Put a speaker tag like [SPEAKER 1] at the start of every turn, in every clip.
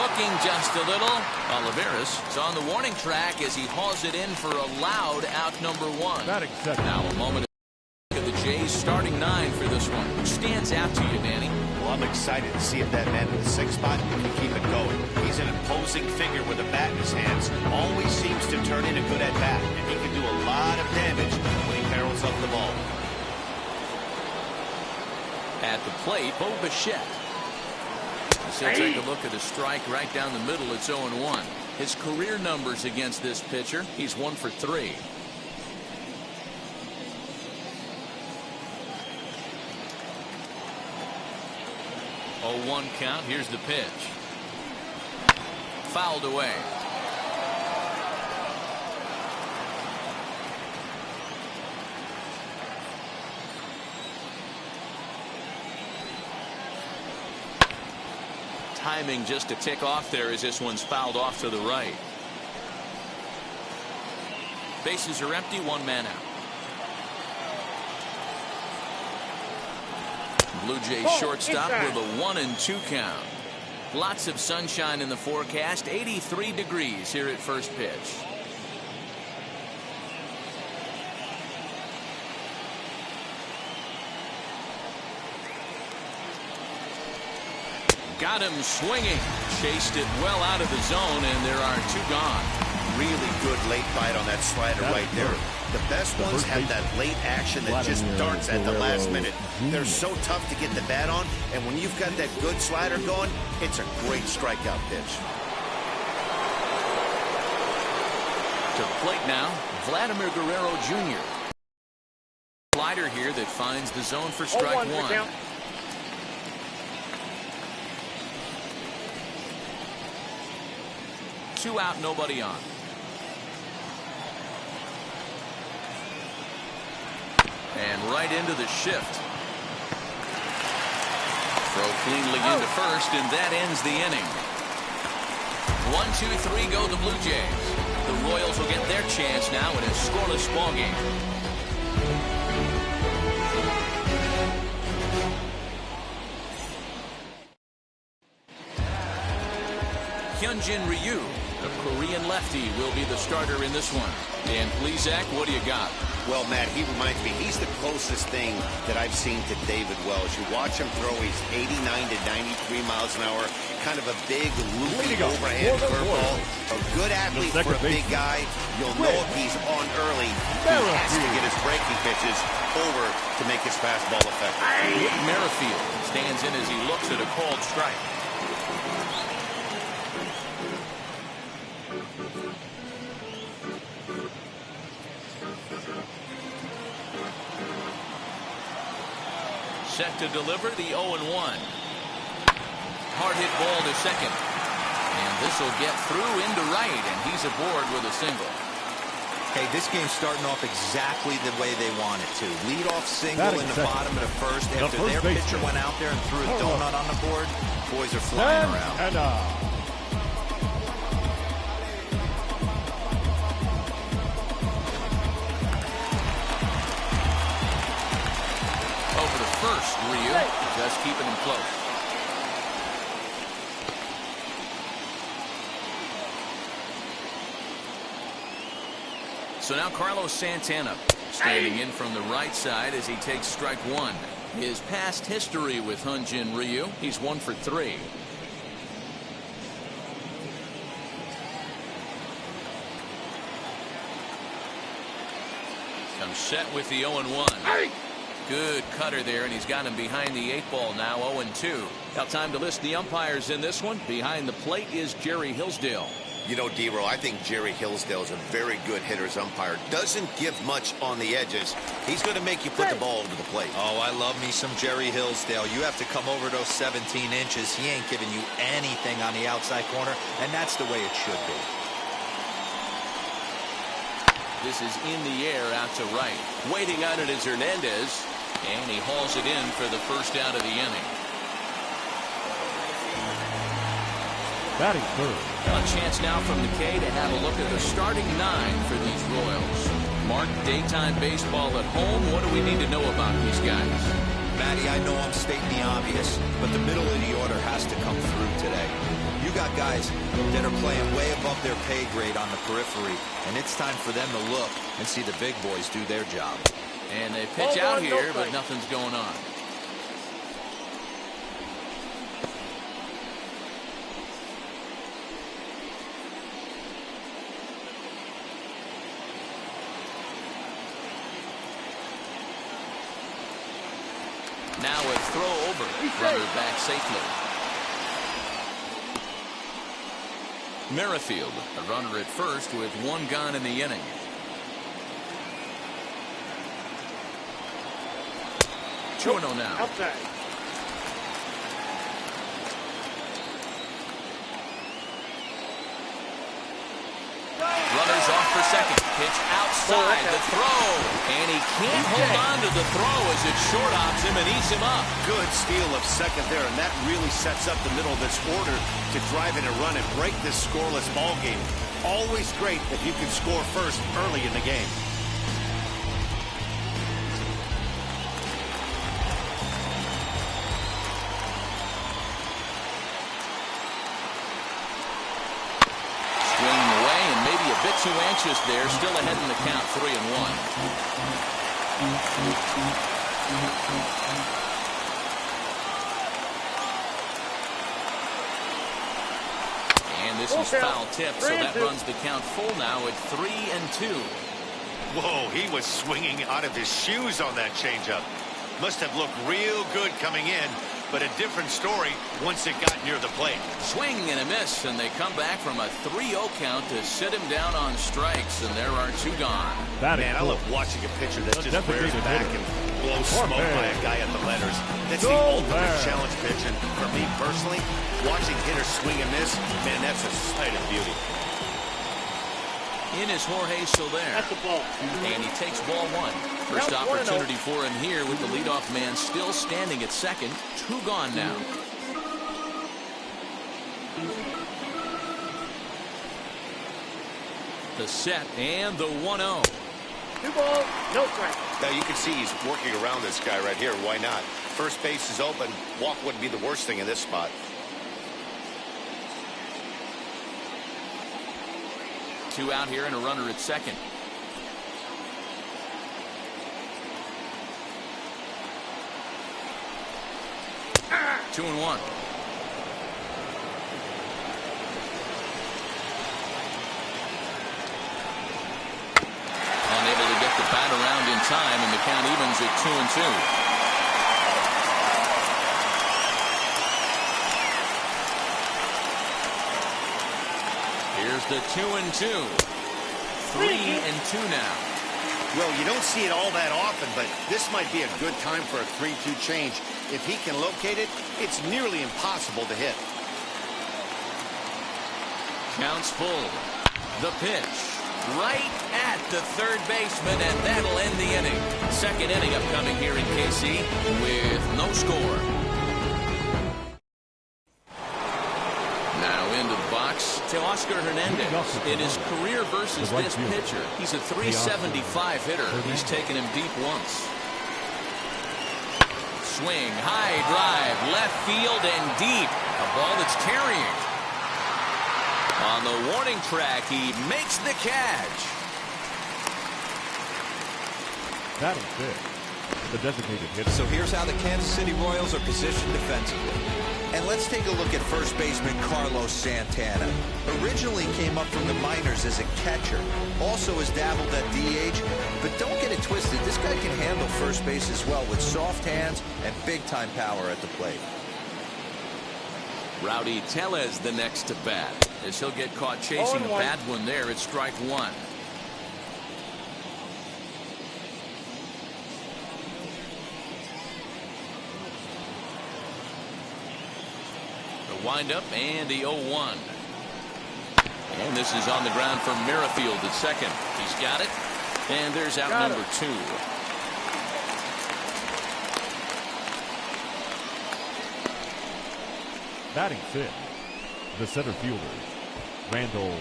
[SPEAKER 1] looking just a little. Oliveras is on the warning track as he hauls it in for a loud out number 1. Now a moment of the Jays starting 9 for this one. Who stands out to you, Danny?
[SPEAKER 2] Well, I'm excited to see if that man in the 6th spot can keep it going. He's an imposing figure with a bat in his hands. Always seems to turn in a good at-bat, and he can do a lot of damage when he barrels up the ball.
[SPEAKER 1] At the plate, Bo Bichette. So take a look at a strike right down the middle. It's 0-1. His career numbers against this pitcher, he's 1 for 3. Oh, 1 count. Here's the pitch. Fouled away. Timing just a tick off there as this one's fouled off to the right. Bases are empty, 1 man out. Blue Jays shortstop with a 1-2 count. Lots of sunshine in the forecast. 83 degrees here at first pitch. Got him swinging. Chased it well out of the zone, and there are 2 gone.
[SPEAKER 2] Really good late bite on that slider right there. The best ones have that late action that just darts at the last minute. They're so tough to get the bat on, and when you've got that good slider going, it's a great strikeout pitch.
[SPEAKER 1] To the plate now, Vladimir Guerrero Jr. Slider here that finds the zone for strike 1. Two out, nobody on. And right into the shift. Throw cleanly into first, and that ends the inning. 1, 2, 3 go the Blue Jays. The Royals will get their chance now in a scoreless ball game. Hyunjin Ryu, the Korean lefty, will be the starter in this one. And please, Zach, what do you got?
[SPEAKER 2] Well, Matt, he reminds me, he's the closest thing that I've seen to David Wells. You watch him throw, he's 89 to 93 miles an hour, kind of a big, loopy, overhand curveball. A good athlete for a big guy. You'll know if he's on early, he has to get his breaking pitches over to make his fastball effective.
[SPEAKER 1] Merrifield stands in as he looks at a called strike. Set to deliver the 0-1. Hard hit ball to second. And this will get through into right, and he's aboard with a single.
[SPEAKER 3] Hey, this game's starting off exactly the way they want it to. Lead off single in the bottom of the first. After their pitcher went out there and threw a donut on the board, boys are flying around.
[SPEAKER 1] First, Ryu, just keeping him close. So now Carlos Santana standing in from the right side as he takes strike 1. His past history with Hyunjin Ryu, he's 1 for 3. Comes set with the 0-1. Good cutter there, and he's got him behind the 8 ball now, 0-2. Now time to list the umpires in this one. Behind the plate is Jerry Hillsdale.
[SPEAKER 2] You know, D-Row, I think Jerry Hillsdale is a very good hitter's umpire. Doesn't give much on the edges. He's going to make you put the ball over the plate.
[SPEAKER 3] Oh, I love me some Jerry Hillsdale. You have to come over those 17 inches. He ain't giving you anything on the outside corner, and that's the way it should be.
[SPEAKER 1] This is in the air out to right. Waiting on it is Hernandez, and he hauls it in for the first out of the inning.
[SPEAKER 4] Batting third.
[SPEAKER 1] A chance now from McKay to have a look at the starting 9 for these Royals. Mark, daytime baseball at home. What do we need to know about these guys?
[SPEAKER 3] Matty, I know I'm stating the obvious, but the middle of the order has to come through today. You got guys that are playing way above their pay grade on the periphery, and it's time for them to look and see the big boys do their job.
[SPEAKER 1] And they pitch out here, but nothing's going on. Now a throw over. Runner back safely. Merrifield, a runner at first with one gone in the inning. Chuano now.
[SPEAKER 5] Outside.
[SPEAKER 1] Runners off for second. Pitch outside. The throw. And he can't hold on to the throw as it short hops him and eats him up.
[SPEAKER 2] Good steal of second there, and that really sets up the middle of this order to drive in a run and break this scoreless ball game. Always great if you can score first early in the game.
[SPEAKER 1] A bit too anxious there, still ahead in the count, 3-1. And this is foul tip, so that runs the count full now at 3-2.
[SPEAKER 2] Whoa, he was swinging out of his shoes on that changeup. Must have looked real good coming in, but a different story once it got near the plate.
[SPEAKER 1] Swing and a miss, and they come back from a 3-0 count to sit him down on strikes, and there are two gone.
[SPEAKER 2] Man, I love watching a pitcher that just rears back and blows smoke by a guy at the letters. That's the ultimate challenge pitch, and for me personally, watching hitters swing and miss, man, that's a sight of beauty.
[SPEAKER 1] In is Jorge Soler.
[SPEAKER 5] That's the ball.
[SPEAKER 1] And he takes ball one. First opportunity for him here with the leadoff man still standing at second. Two gone now. The set and the 1-0.
[SPEAKER 5] 2 balls, no strike.
[SPEAKER 2] Now you can see he's working around this guy right here. Why not? First base is open. Walk wouldn't be the worst thing in this spot.
[SPEAKER 1] Two out here and a runner at second. Two and one. Unable to get the bat around in time, and the count evens at 2-2. Here's the 2-2. 3-2 now.
[SPEAKER 2] Well, you don't see it all that often, but this might be a good time for a 3-2 change. If he can locate it, it's nearly impossible to hit.
[SPEAKER 1] Counts full. The pitch. Right at the third baseman, and that'll end the inning. Second inning upcoming here in KC with no score. Now into the box to Oscar Hernandez. In his career versus this pitcher, he's a .375 hitter. He's taken him deep once. Swing, high drive, left field and deep. A ball that's carrying. On the warning track, he makes the catch.
[SPEAKER 4] That'll fit. The designated hitter.
[SPEAKER 3] So here's how the Kansas City Royals are positioned defensively. And let's take a look at first baseman Carlos Santana. Originally came up from the minors as a catcher. Also has dabbled at DH. But don't get it twisted. This guy can handle first base as well with soft hands and big-time power at the plate.
[SPEAKER 1] Rowdy Tellez the next to bat, as he'll get caught chasing a bad one there at strike one. The windup and the 0-1. And this is on the ground for Merrifield at second. He's got it. And there's out number 2.
[SPEAKER 4] Batting fifth, the center fielder, Randall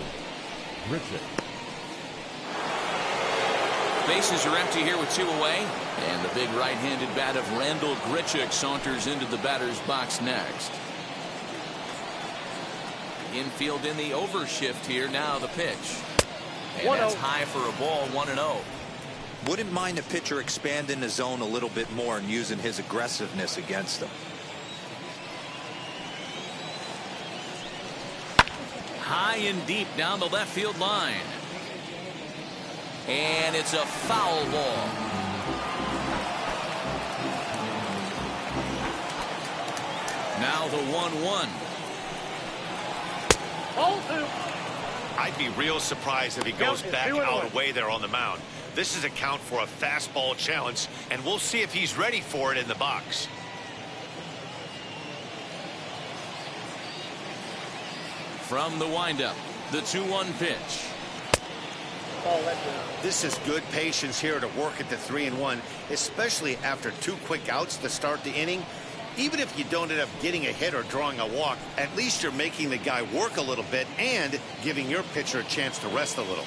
[SPEAKER 4] Grichuk.
[SPEAKER 1] Bases are empty here with 2 away. And the big right-handed bat of Randall Grichuk saunters into the batter's box next. Infield in the overshift here. Now the pitch. And that's high for a ball, 1-0.
[SPEAKER 3] Wouldn't mind a pitcher expanding the zone a little bit more and using his aggressiveness against them.
[SPEAKER 1] High and deep down the left field line. And it's a foul ball. Now the 1-1.
[SPEAKER 5] Ball 2.
[SPEAKER 2] I'd be real surprised if he goes back out away there on the mound. This is a count for a fastball challenge, and we'll see if he's ready for it in the box.
[SPEAKER 1] From the windup, the 2-1 pitch.
[SPEAKER 2] This is good patience here to work at the 3-1, especially after 2 quick outs to start the inning. Even if you don't end up getting a hit or drawing a walk, at least you're making the guy work a little bit and giving your pitcher a chance to rest a little.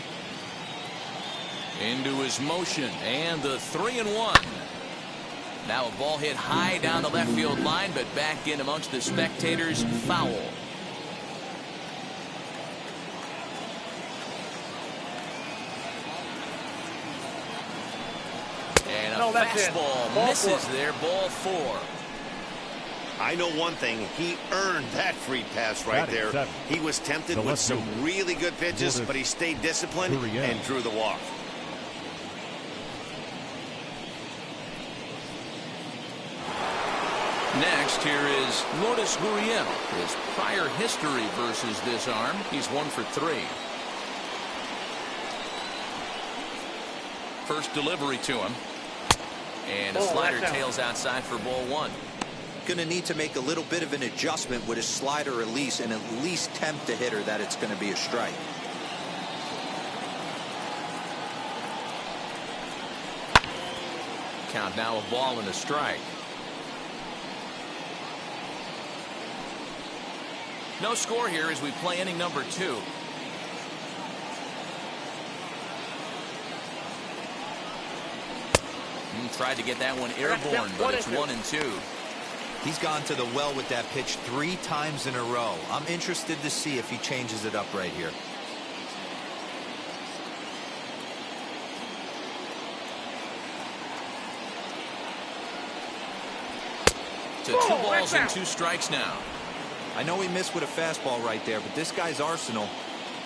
[SPEAKER 1] Into his motion, and the 3-1. Now a ball hit high down the left field line, but back in amongst the spectators, foul. And a fastball misses there, ball 4.
[SPEAKER 2] I know one thing, he earned that free pass right there. He was tempted with some really good pitches, but he stayed disciplined and drew the walk.
[SPEAKER 1] Next, here is Lourdes Gurriel. His prior history versus this arm, he's 1 for 3. First delivery to him. And a slider tails outside for ball 1.
[SPEAKER 3] Going to need to make a little bit of an adjustment with his slider release and at least tempt the hitter that it's going to be a strike.
[SPEAKER 1] Count now, a ball and a strike. No score here as we play inning number 2. Tried to get that one airborne, but it's 1-2.
[SPEAKER 3] He's gone to the well with that pitch 3 times in a row. I'm interested to see if he changes it up right here.
[SPEAKER 1] To 2 balls and 2 strikes now.
[SPEAKER 3] I know he missed with a fastball right there, but this guy's arsenal,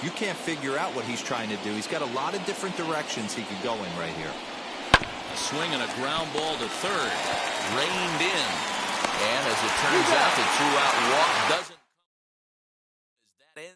[SPEAKER 3] you can't figure out what he's trying to do. He's got a lot of different directions he could go in right here.
[SPEAKER 1] A swing and a ground ball to third. Reined in. And as it turns out, the 2-out walk doesn't come. Is that in?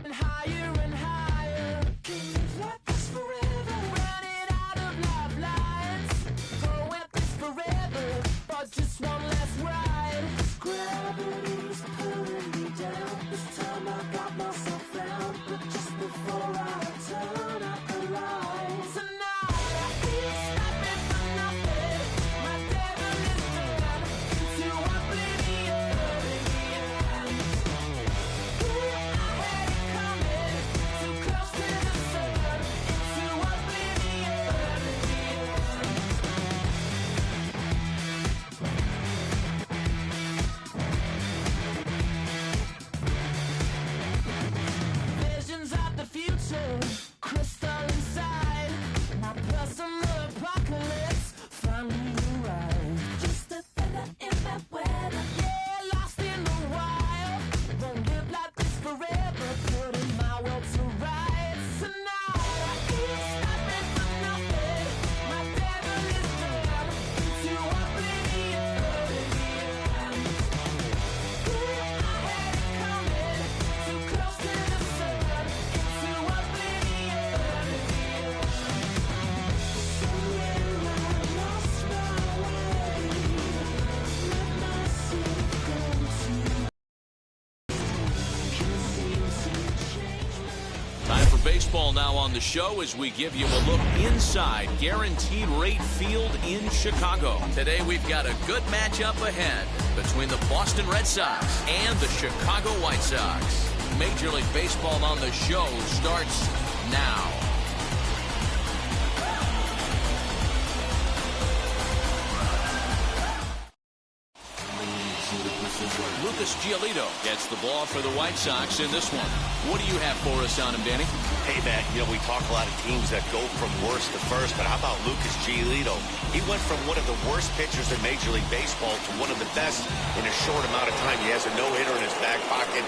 [SPEAKER 6] Higher and higher. Can't live like this forever. Running
[SPEAKER 1] Baseball now on the show as we give you a look inside Guaranteed Rate Field in Chicago. Today we've got a good matchup ahead between the Boston Red Sox and the Chicago White Sox. Major League Baseball on the show starts now. Lucas Giolito gets the ball for the White Sox in this one. What do you have for us on him, Danny?
[SPEAKER 2] Hey, Matt, you know, we talk a lot of teams that go from worst to first, but how about Lucas Giolito? He went from one of the worst pitchers in Major League Baseball to one of the best in a short amount of time. He has a no-hitter in his back pocket.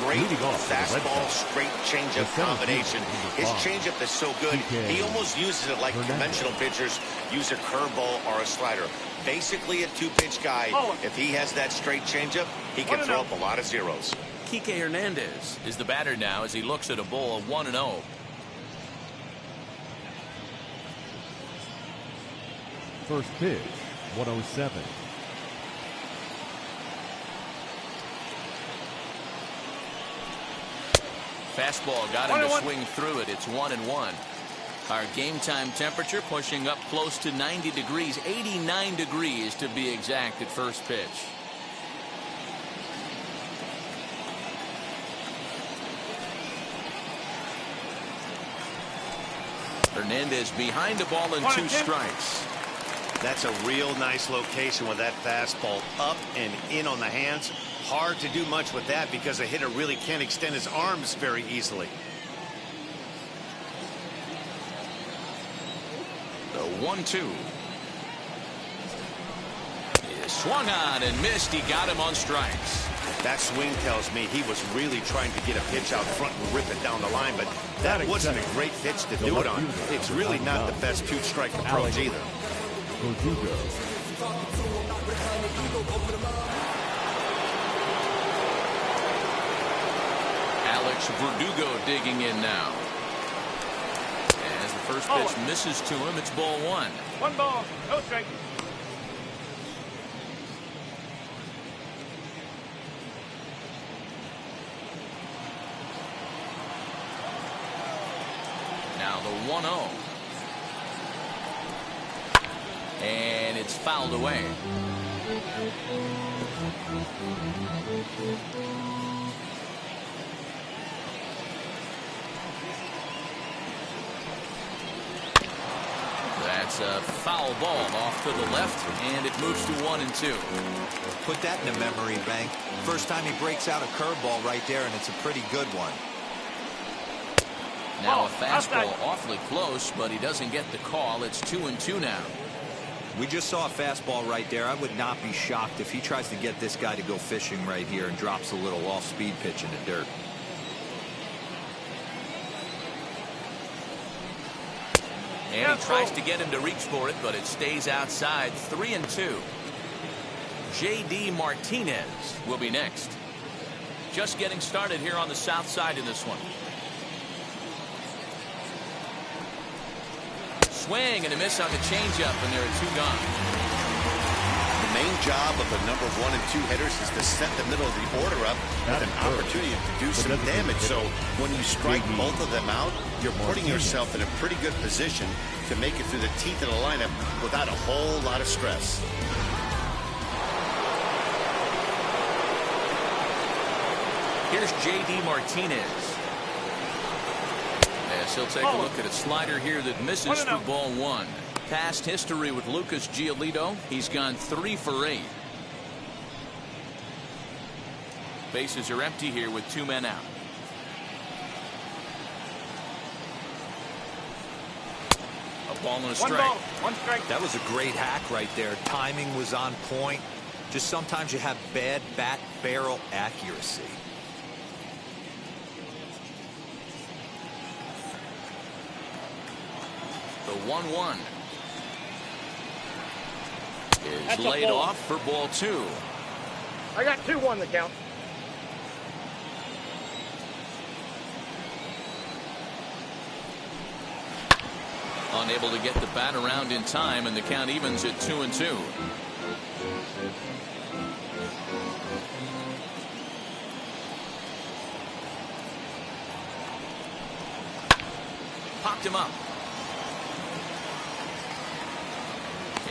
[SPEAKER 2] Great fastball, straight changeup combination. His changeup is so good, he almost uses it like conventional pitchers use a curveball or a slider. Basically a two-pitch guy. If he has that straight changeup, he can throw up a lot of zeros.
[SPEAKER 1] Kike Hernandez is the batter now as he looks at a bowl of 1-0.
[SPEAKER 4] First pitch, 107.
[SPEAKER 1] Fastball got him to swing through it. It's 1-1. Our game time temperature pushing up close to 90 degrees, 89 degrees to be exact at first pitch. Hernandez behind the ball and 2 strikes.
[SPEAKER 2] That's a real nice location with that fastball up and in on the hands. Hard to do much with that because a hitter really can't extend his arms very easily.
[SPEAKER 1] The 1-2. He swung on and missed. He got him on strikes.
[SPEAKER 2] That swing tells me he was really trying to get a pitch out front and rip it down the line, but that wasn't a great pitch to do it on. It's really not the best 2-strike approach either.
[SPEAKER 1] Alex Verdugo digging in now. As the first pitch misses to him, it's ball 1.
[SPEAKER 5] 1 ball, no strike.
[SPEAKER 1] Now the 1-0. And it's fouled away. That's a foul ball off to the left, and it moves to 1-2.
[SPEAKER 3] Put that in the memory bank. First time he breaks out a curveball right there, and it's a pretty good one.
[SPEAKER 1] Now a fastball awfully close, but he doesn't get the call. It's 2-2 now.
[SPEAKER 3] We just saw a fastball right there. I would not be shocked if he tries to get this guy to go fishing right here and drops a little off-speed pitch in the dirt.
[SPEAKER 1] And he tries to get him to reach for it, but it stays outside. 3-2. J.D. Martinez will be next. Just getting started here on the south side in this one. Swing and a miss on the changeup, and there are 2 gone.
[SPEAKER 2] The main job of the number 1 and 2 hitters is to set the middle of the order up with an opportunity to do some damage. So when you strike both of them out, you're putting yourself in a pretty good position to make it through the teeth of the lineup without a whole lot of stress.
[SPEAKER 1] Here's J.D. Martinez. As he'll take a look at a slider here that misses for ball 1. Past history with Lucas Giolito. He's gone 3 for 8. Bases are empty here with 2 men out. A ball and a strike.
[SPEAKER 5] 1 ball, 1 strike.
[SPEAKER 3] That was a great hack right there. Timing was on point. Just sometimes you have bad bat barrel accuracy.
[SPEAKER 1] The 1-1 is laid off for ball 2.
[SPEAKER 5] I got 2-1 the count.
[SPEAKER 1] Unable to get the bat around in time, and the count evens at 2-2. popped him up.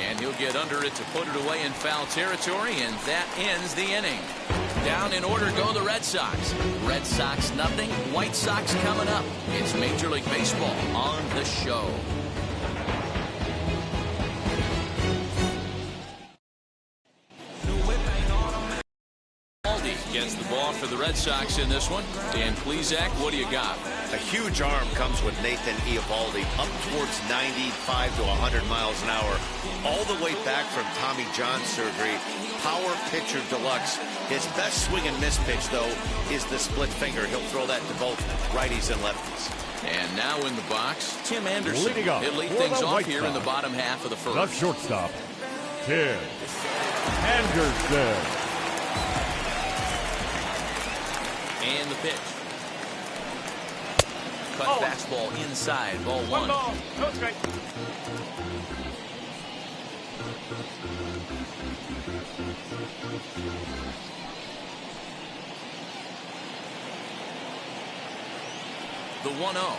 [SPEAKER 1] And he'll get under it to put it away in foul territory, and that ends the inning. Down in order go the Red Sox. Red Sox nothing, White Sox coming up. It's Major League Baseball on the show. Gets the ball for the Red Sox in this one. Dan Plesac, what do you got?
[SPEAKER 2] A huge arm comes with Nathan Eovaldi, up towards 95 to 100 miles an hour, all the way back from Tommy John surgery. Power pitcher deluxe. His best swing and miss pitch, though, is the split finger. He'll throw that to both righties and lefties.
[SPEAKER 1] And now in the box, Tim Anderson. He'll lead
[SPEAKER 4] for
[SPEAKER 1] things
[SPEAKER 4] the
[SPEAKER 1] off
[SPEAKER 4] White
[SPEAKER 1] here in the
[SPEAKER 4] Sox.
[SPEAKER 1] bottom half of the first.
[SPEAKER 4] The shortstop, Tim Anderson.
[SPEAKER 1] And the pitch. Cut fastball inside, ball one.
[SPEAKER 5] One ball, no strike.
[SPEAKER 1] The 1-0.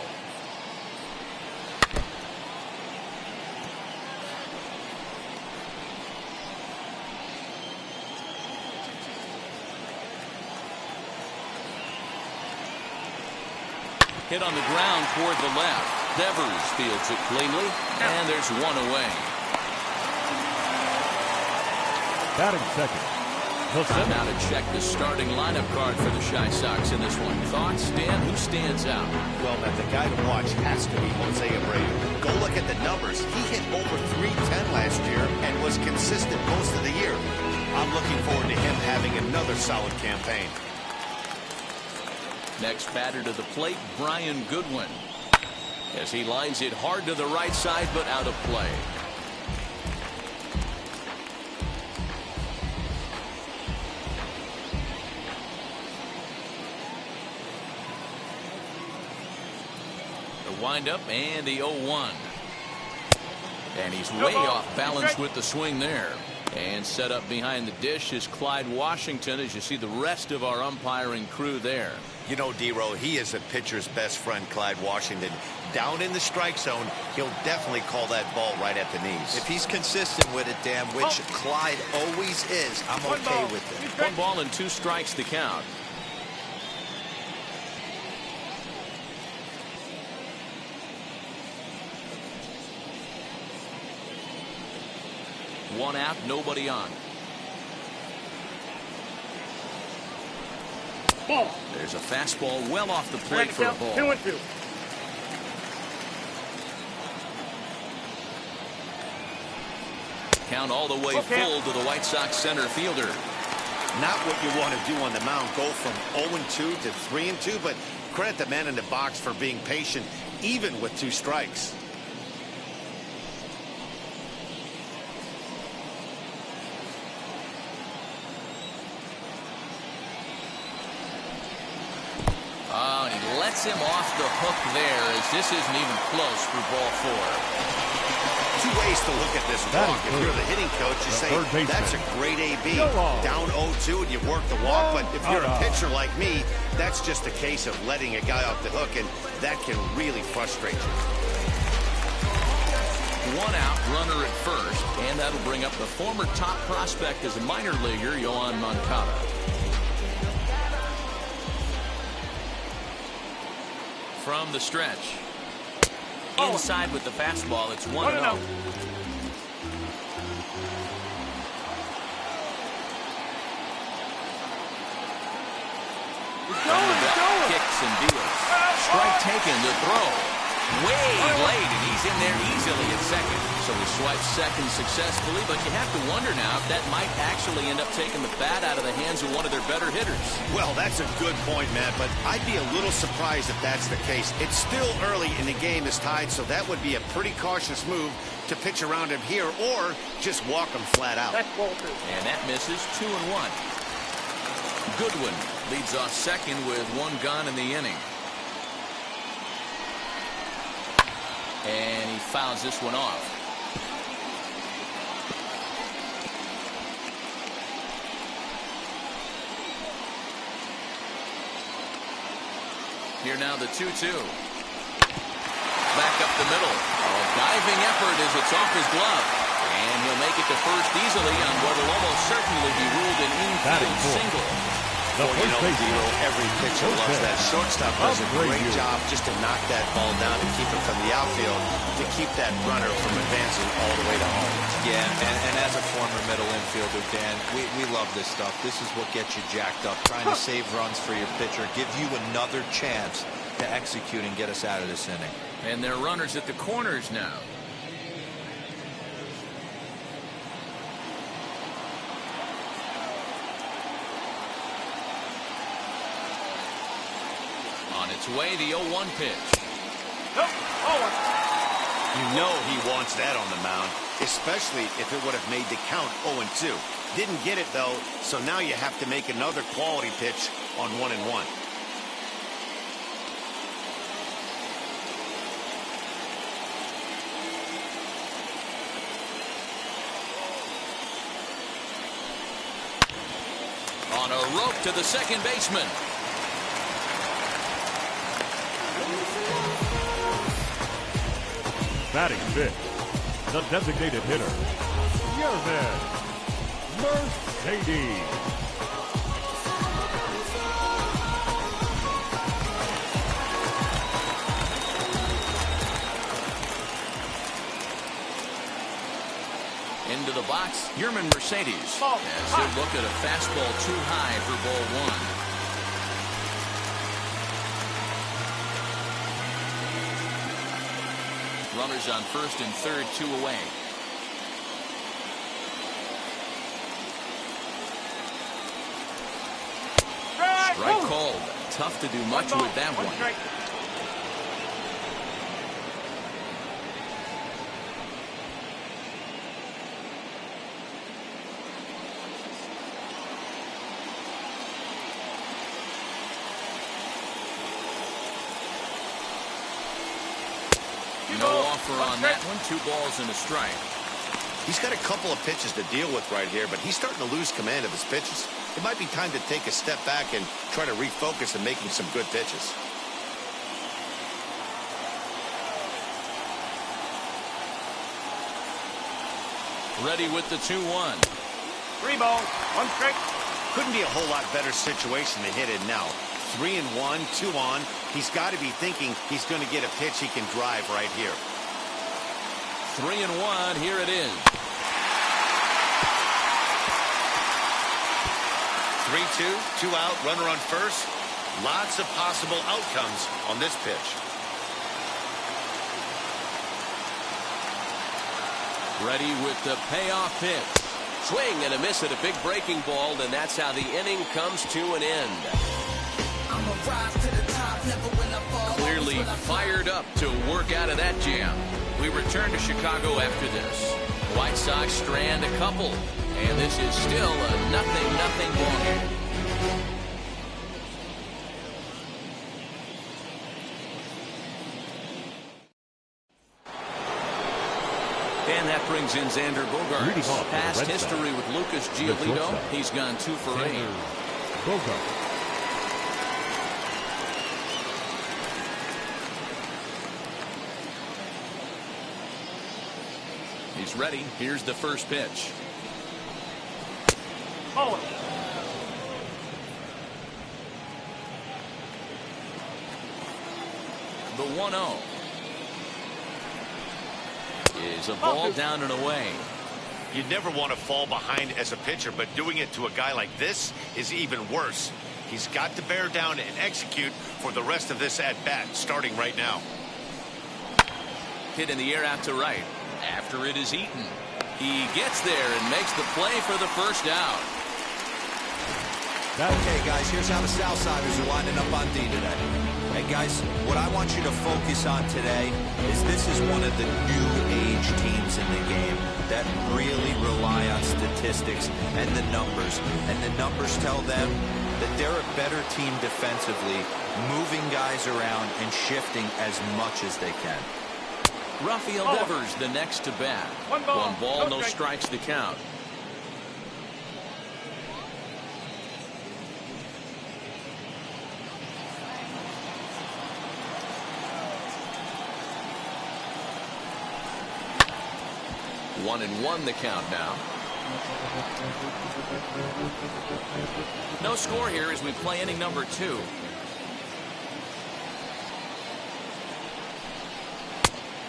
[SPEAKER 1] Hit on the ground toward the left. Devers fields it cleanly, and there's one away.
[SPEAKER 4] Batting second.
[SPEAKER 1] Time now to check the starting lineup card for the Chi Sox in this one. Thoughts, Dan? Who stands out?
[SPEAKER 2] Well, man, the guy to watch has to be Jose Abreu. Go look at the numbers. He hit over .310 last year and was consistent most of the year. I'm looking forward to him having another solid campaign.
[SPEAKER 1] Next batter to the plate, Brian Goodwin. As he lines it hard to the right side, but out of play. The windup and the 0-1. And he's way off balance with the swing there. And set up behind the dish is Clyde Washington, as you see the rest of our umpiring crew there.
[SPEAKER 2] You know, D-Row, he is a pitcher's best friend, Clyde Washington. Down in the strike zone, he'll definitely call that ball right at the knees.
[SPEAKER 3] If he's consistent with it, Dan, which Clyde always is, I'm okay with it.
[SPEAKER 1] 1 ball and 2 strikes to count. One out, nobody on.
[SPEAKER 5] Ball.
[SPEAKER 1] There's a fastball well off the plate for a ball.
[SPEAKER 5] 2-2.
[SPEAKER 1] Count all the way full to the White Sox center fielder.
[SPEAKER 2] Not what you want to do on the mound. Go from 0-2 to 3-2, but credit the man in the box for being patient, even with 2 strikes.
[SPEAKER 1] And he lets him off the hook there, as this isn't even close for ball 4.
[SPEAKER 2] 2 ways to look at this walk. If you're the hitting coach, you say, that's a great AB. Down 0-2 and you work the walk. But if you're a pitcher like me, that's just a case of letting a guy off the hook, and that can really frustrate you.
[SPEAKER 1] 1 out, runner at first, and that'll bring up the former top prospect as a minor leaguer, Yohan Moncada. From the stretch. Inside with the fastball, it's 1-0. Kicks and deals. Strike taken, the throw. Way late, and he's in there easily at second. So he swipes second successfully, but you have to wonder now if that might actually end up taking the bat out of the hands of one of their better hitters.
[SPEAKER 2] Well, that's a good point, Matt, but I'd be a little surprised if that's the case. It's still early in the game is tied, so that would be a pretty cautious move to pitch around him here or just walk him flat out.
[SPEAKER 1] And that misses. 2-1. Goodwin leads off second with 1 gone in the inning. And he fouls this one off. Here now the 2-2. back up the middle. A diving effort as it's off his glove. And he'll make it to first easily on what will almost certainly be ruled an infield single.
[SPEAKER 2] Well, you know, every pitcher loves that. Shortstop does a great job just to knock that ball down and keep it from the outfield to keep that runner from advancing all the way to home.
[SPEAKER 3] Yeah, and as a former middle infielder, Dan, we love this stuff. This is what gets you jacked up, trying to save runs for your pitcher, give you another chance to execute and get us out of this inning.
[SPEAKER 1] And they're runners at the corners now. On its way, the 0-1 pitch.
[SPEAKER 2] You know he wants that on the mound, especially if it would have made the count 0-2. Didn't get it, though, so now you have to make another quality pitch on 1-1.
[SPEAKER 1] On a rope to the second baseman.
[SPEAKER 4] Batting fifth, the designated hitter, Yerman Mercedes.
[SPEAKER 1] Into the box, Yerman Mercedes. As he'll look at a fastball too high for ball one. Runners on first and third, 2 away. Strike called. Tough to do much with that one. No offer on that one. 2 balls and a strike.
[SPEAKER 2] He's got a couple of pitches to deal with right here, but he's starting to lose command of his pitches. It might be time to take a step back and try to refocus on making some good pitches.
[SPEAKER 1] Ready with the 2-1.
[SPEAKER 5] 3 balls, 1 strike.
[SPEAKER 2] Couldn't be a whole lot better situation to hit it now. 3-1, 2 on. He's got to be thinking he's going to get a pitch he can drive right here.
[SPEAKER 1] 3-1. Here it is.
[SPEAKER 2] 3-2, 2 out, runner on first. Lots of possible outcomes on this pitch.
[SPEAKER 1] Ready with the payoff pitch. Swing and a miss at a big breaking ball, and that's how the inning comes to an end. Clearly fired up to work out of that jam. We return to Chicago after this. White Sox strand a couple, and this is still a 0-0 ball game. And that brings in Xander Bogaerts. Past history with Lucas Giolito. He's gone 2 for 8.
[SPEAKER 4] Bogaerts.
[SPEAKER 1] He's ready. Here's the first pitch.
[SPEAKER 5] Oh.
[SPEAKER 1] The 1-0 is a ball down and away.
[SPEAKER 2] You'd never want to fall behind as a pitcher, but doing it to a guy like this is even worse. He's got to bear down and execute for the rest of this at-bat, starting right now.
[SPEAKER 1] Hit in the air out to right. After it is eaten, he gets there and makes the play for the first out.
[SPEAKER 3] Okay, guys, here's how the Southsiders are lining up on D today. Hey, guys, what I want you to focus on today is this is one of the new age teams in the game that really rely on statistics and the numbers. And the numbers tell them that they're a better team defensively, moving guys around and shifting as much as they can.
[SPEAKER 1] Rafael Devers the next to bat.
[SPEAKER 5] 1 ball,
[SPEAKER 1] 1 ball, no
[SPEAKER 5] strike.
[SPEAKER 1] strikes to count. 1-1 the count now. No score here as we play inning number 2.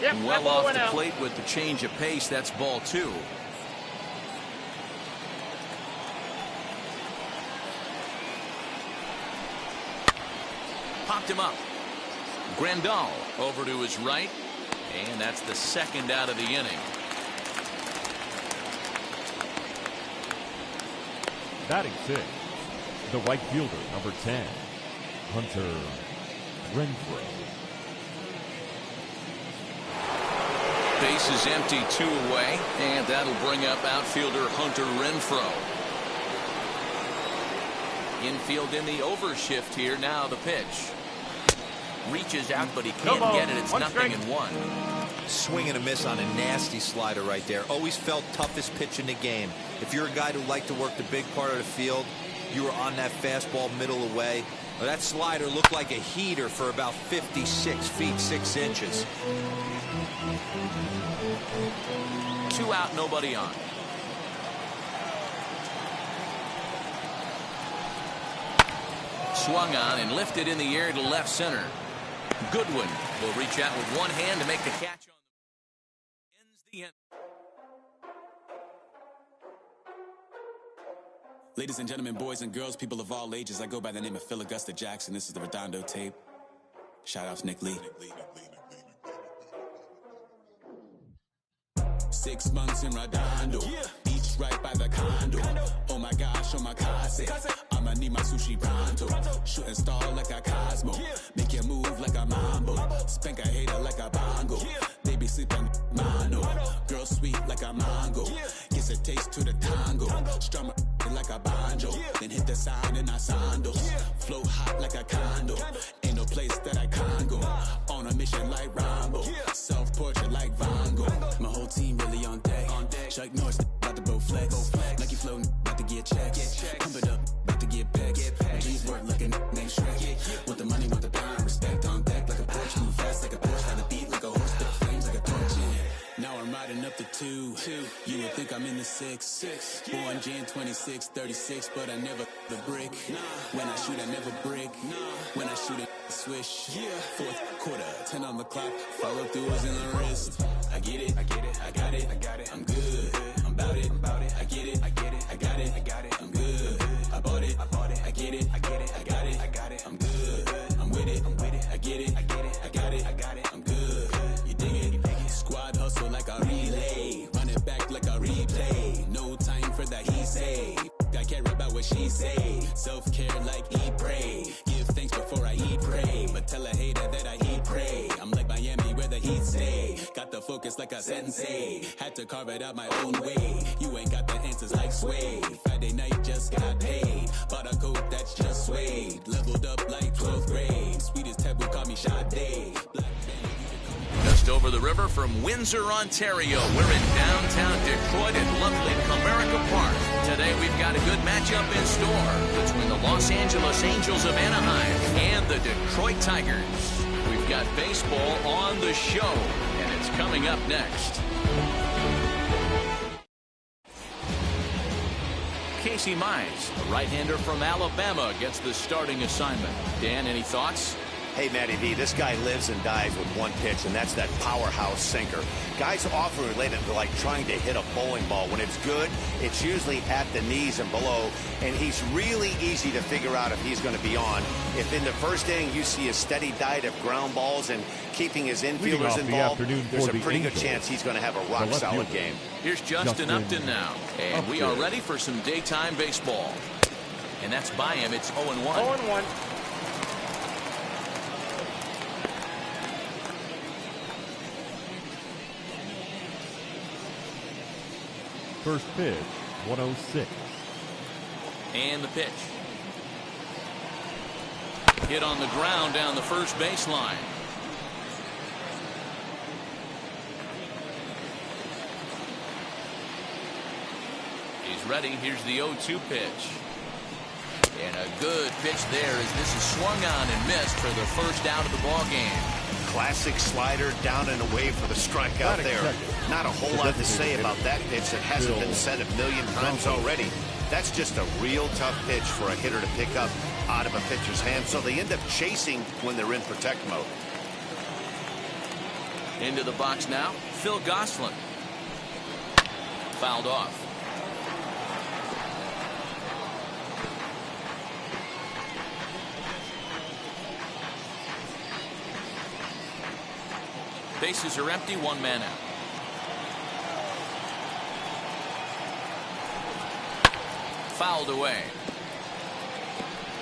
[SPEAKER 5] Yep,
[SPEAKER 1] Well off the plate with the change of pace. That's ball 2. Popped him up. Grandal over to his right. And that's the second out of the inning.
[SPEAKER 4] Batting 6, the right fielder, number 10, Hunter Renfroe.
[SPEAKER 1] Base is empty, 2 away, and that'll bring up outfielder Hunter Renfroe. Infield in the overshift here. Now the pitch. Reaches out, but he can't get it. It's 0-1.
[SPEAKER 3] Swing and a miss on a nasty slider right there. Always felt toughest pitch in the game. If you're a guy who liked to work the big part of the field, you were on that fastball middle away. Well, that slider looked like a heater for about 56 feet 6 inches.
[SPEAKER 1] 2 out, nobody on. Swung on and lifted in the air to left center. Goodwin will reach out with one hand to make the catch on the ends the end.
[SPEAKER 6] Ladies and gentlemen, boys and girls, people of all ages, I go by the name of Phil Augusta Jackson. This is the Redondo tape. Shout out to Nick Lee. 6 months in Redondo, beach right by the condo. Oh my gosh, oh my casa, I'ma need my sushi pronto. Shooting star like a Cosmo, make you move like a mambo. Spank a hater like a bongo. They be sleeping mono. Girl sweet like a mango. Gets a taste to the tango. Strum like a banjo. Then hit the sign in our sandals. Flow hot like a condo. Ain't no place that I can't go. On a mission like Rambo. Self-portrait like Van Gogh. My whole team really on deck. Chuck Norris about to blow flex. Nike flow about to get checks. Pump it up about to get bags. My G's work like a named Shrek. Want the money, want the pound. Respect on deck like a Porsche. Move fast like a Porsche. Had a beat like a horse. Spit flames like a torch. Now I'm riding up the 2. You would think I'm in the 6. Born Jan 26, 36, but I never the brick. When I shoot, I never break. When I shoot it, swish. 4th quarter, 10 on the clock. Follow through is in the wrist. I get it, I got it, I'm good. I'm about it, I get it, I got it, I'm good. I bought it, I get it, I got it, I'm good. I'm with it, I get it, I got it, I'm good. You dig it? Squad hustle like a relay, run it back like a replay. No time for that he say. I care about what she say. Self-care like eat, pray. Give thanks before I eat, pray. But tell a hater that I eat, pray. I'm like Miami where the heat stay. Got the focus like a sensei. Had to carve it out my own way. You ain't got the answers like Sway. Friday night just got paid. Bought a coat that's just suede. Leveled up like 12th grade. Sweetest taboo call me Sade.
[SPEAKER 1] Just over the river from Windsor, Ontario. We're in downtown Detroit at lovely Comerica Park. Today we've got a good matchup in store between the Los Angeles Angels of Anaheim and the Detroit Tigers. We've got baseball on the show, and it's coming up next. Casey Mize, a right-hander from Alabama, gets the starting assignment. Dan, any thoughts?
[SPEAKER 2] Hey, Matty V, this guy lives and dies with one pitch, and that's that powerhouse sinker. Guys often relate it to like trying to hit a bowling ball. When it's good, it's usually at the knees and below, and he's really easy to figure out if he's going to be on. If in the first inning you see a steady diet of ground balls and keeping his infielders involved, there's a pretty good chance he's going to have a rock-solid game.
[SPEAKER 1] Here's Justin Upton now, and we are ready for some daytime baseball. And that's by him. It's 0-1.
[SPEAKER 5] 0-1.
[SPEAKER 4] First pitch, 106.
[SPEAKER 1] And the pitch. Hit on the ground down the first baseline. He's ready. Here's the 0-2 pitch. And a good pitch there as this is swung on and missed for the first out of the ball game.
[SPEAKER 2] Classic slider down and away for the strikeout there. Not a whole lot to say about that pitch that hasn't been said a million times already. That's just a real tough pitch for a hitter to pick up out of a pitcher's hand, so they end up chasing when they're in protect mode.
[SPEAKER 1] Into the box now, Phil Gosselin. Fouled off. Bases are empty, one man out. Fouled away.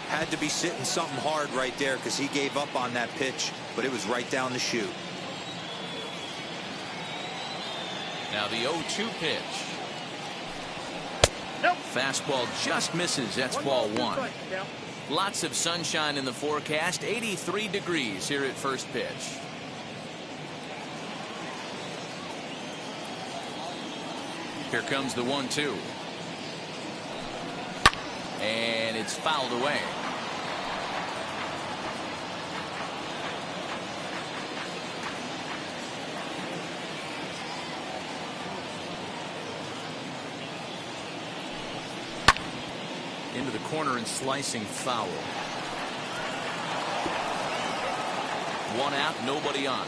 [SPEAKER 3] Had to be sitting something hard right there because he gave up on that pitch, but it was right down the chute.
[SPEAKER 1] Now the 0-2 pitch. Nope. Fastball just misses. That's ball one. Lots of sunshine in the forecast. 83 degrees here at first pitch. Here comes the 1-2. And it's fouled away. Into the corner and slicing foul. One out, nobody on.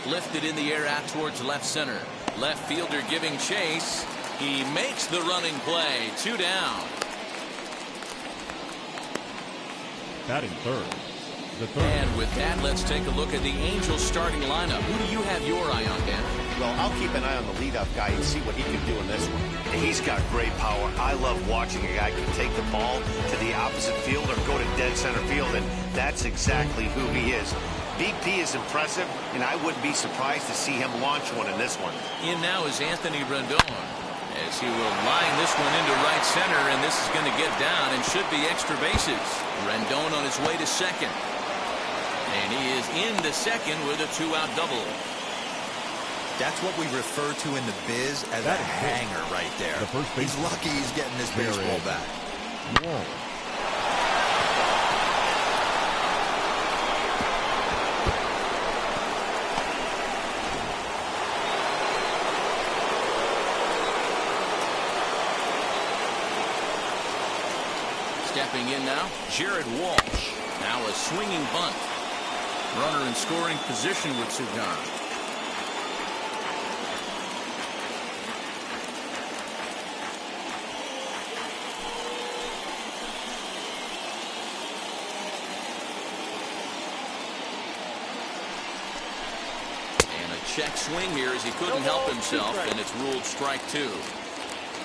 [SPEAKER 1] Lifted in the air out towards left center. Left fielder giving chase. He makes the running play. 2 down.
[SPEAKER 4] Batting third.
[SPEAKER 1] And with that, let's take a look at the Angels starting lineup. Who do you have your eye on, Dan?
[SPEAKER 2] Well, I'll keep an eye on the leadoff guy and see what he can do in this one. He's got great power. I love watching a guy can take the ball to the opposite field or go to dead center field, and that's exactly who he is. BP is impressive, and I wouldn't be surprised to see him launch one in this one.
[SPEAKER 1] In now is Anthony Rendon, as he will line this one into right center, and this is going to get down and should be extra bases. Rendon on his way to second. And he is into second with a 2-out double.
[SPEAKER 3] That's what we refer to in the biz as a hanger right there. He's lucky he's getting this baseball back.
[SPEAKER 4] Whoa.
[SPEAKER 1] Stepping in now, Jared Walsh. Now a swinging bunt. Runner in scoring position with Sugan. And a check swing here as he couldn't help himself, and it's ruled strike 2.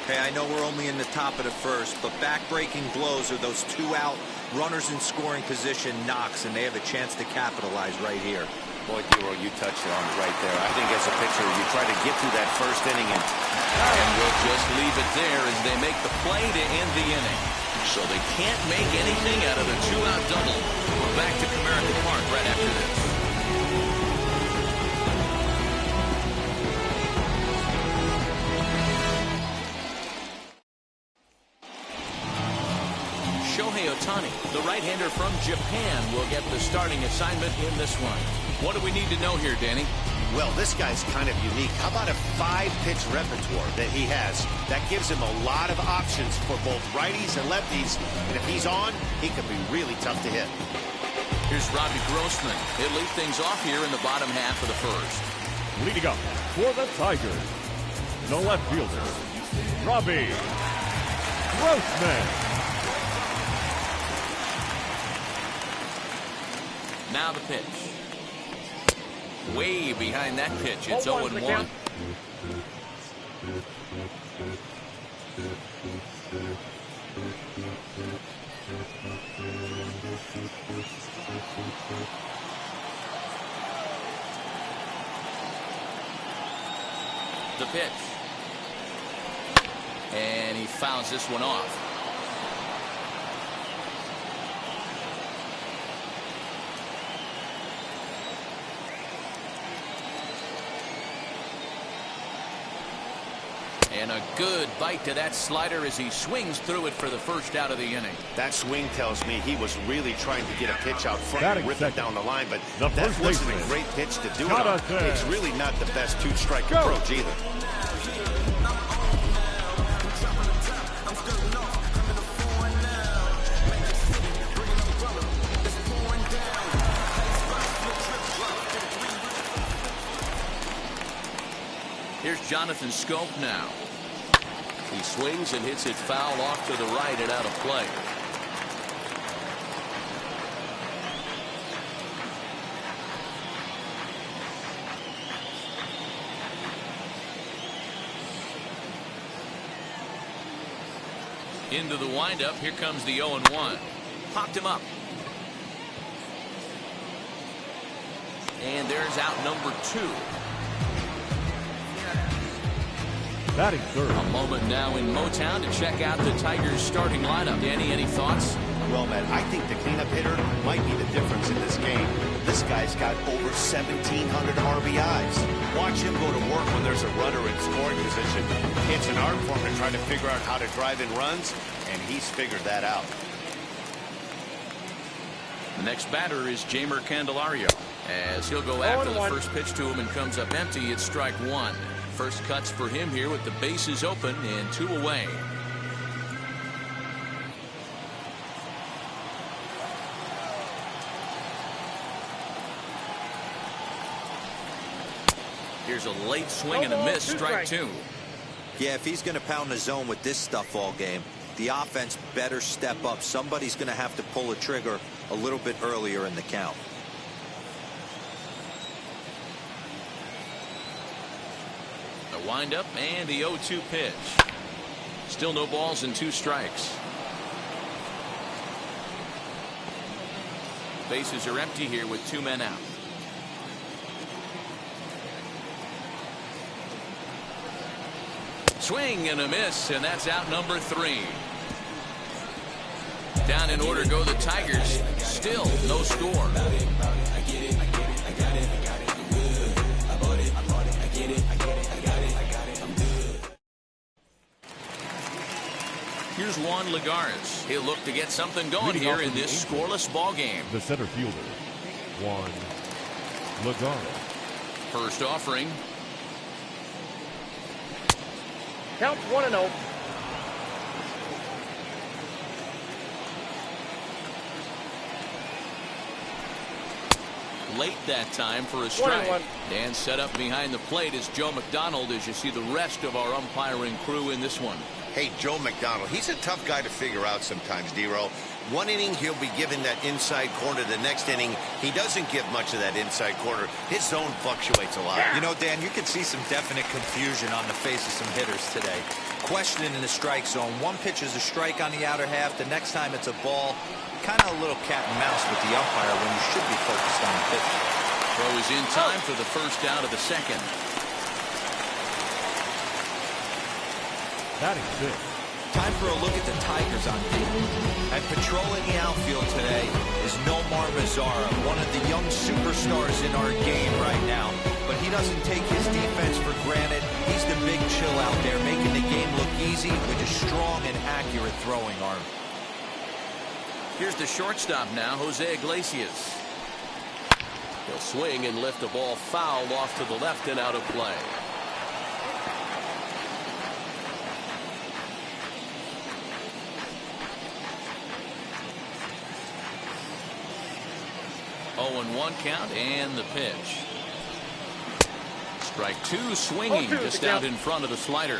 [SPEAKER 3] Hey, I know we're only in the top of the first, but back-breaking blows are those 2-out runners in scoring position knocks, and they have a chance to capitalize right here.
[SPEAKER 2] Boy, Dero, you touched it on it right there. I think as a pitcher, you try to get through that first inning,
[SPEAKER 1] and we'll just leave it there as they make the play to end the inning. So they can't make anything out of a 2-out double. We're back to Comerica Park right after this. Ohtani, the right-hander from Japan, will get the starting assignment in this one. What do we need to know here, Danny?
[SPEAKER 2] Well, this guy's kind of unique. How about a 5-pitch repertoire that he has? That gives him a lot of options for both righties and lefties. And if he's on, he could be really tough to hit.
[SPEAKER 1] Here's Robbie Grossman. He'll lead things off here in the bottom half of the first.
[SPEAKER 4] Leading up for the Tigers, the left fielder, Robbie Grossman.
[SPEAKER 1] Now the pitch. Way behind that pitch. It's 0-1. The pitch. And he fouls this one off. And a good bite to that slider as he swings through it for the first out of the inning.
[SPEAKER 2] That swing tells me he was really trying to get a pitch out front and rip it down the line, but that wasn't a great pitch to do it on. It's really not the best two-strike approach either.
[SPEAKER 1] Here's Jonathan Scope now. He swings and hits it foul off to the right and out of play. Into the windup. Here comes the 0-1. Popped him up. And there's out number 2.
[SPEAKER 4] Batting third.
[SPEAKER 1] A moment now in Motown to check out the Tigers starting lineup. Danny, any thoughts?
[SPEAKER 2] Well, man, I think the cleanup hitter might be the difference in this game. This guy's got over 1,700 RBIs. Watch him go to work when there's a runner in scoring position. It's an art form to try to figure out how to drive in runs, and he's figured that out.
[SPEAKER 1] The next batter is Jeimer Candelario. As he'll go after the first pitch to him and comes up empty, it's strike 1. First cuts for him here with the bases open and 2 away. Here's a late swing and a miss, strike 2.
[SPEAKER 3] Yeah, if he's going to pound the zone with this stuff all game, the offense better step up. Somebody's going to have to pull a trigger a little bit earlier in the count.
[SPEAKER 1] The windup and the 0-2 pitch. Still no balls and 2 strikes. Bases are empty here with 2 men out. Swing and a miss, and that's out number 3. Down in order go the Tigers. Still no score. Here's Juan Lagares. He'll look to get something going here in this scoreless ball game.
[SPEAKER 4] The center fielder, Juan Lagares.
[SPEAKER 1] First offering.
[SPEAKER 5] Count 1-0.
[SPEAKER 1] Late that time for a strike.
[SPEAKER 5] 1-1.
[SPEAKER 1] And set up behind the plate is Joe McDonald as you see the rest of our umpiring crew in this one.
[SPEAKER 2] Hey, Joe McDonald, he's a tough guy to figure out sometimes, D-Row. One inning, he'll be given that inside corner. The next inning, he doesn't give much of that inside corner. His zone fluctuates a lot.
[SPEAKER 3] You know, Dan, you can see some definite confusion on the face of some hitters today. Questioning in the strike zone. One pitch is a strike on the outer half. The next time it's a ball. Kind of a little cat and mouse with the umpire when you should be focused on the pitch.
[SPEAKER 1] Throw is in time for the first out of the second.
[SPEAKER 4] Batting fifth.
[SPEAKER 3] Time for a look at the Tigers on defense. And patrolling the outfield today is Nomar Mazara, one of the young superstars in our game right now. But he doesn't take his defense for granted. He's the big chill out there, making the game look easy with a strong and accurate throwing arm.
[SPEAKER 1] Here's the shortstop now, Jose Iglesias. He'll swing and lift a ball foul off to the left and out of play. Oh, 1 count and the pitch. Strike 2, swinging just out in front of the slider.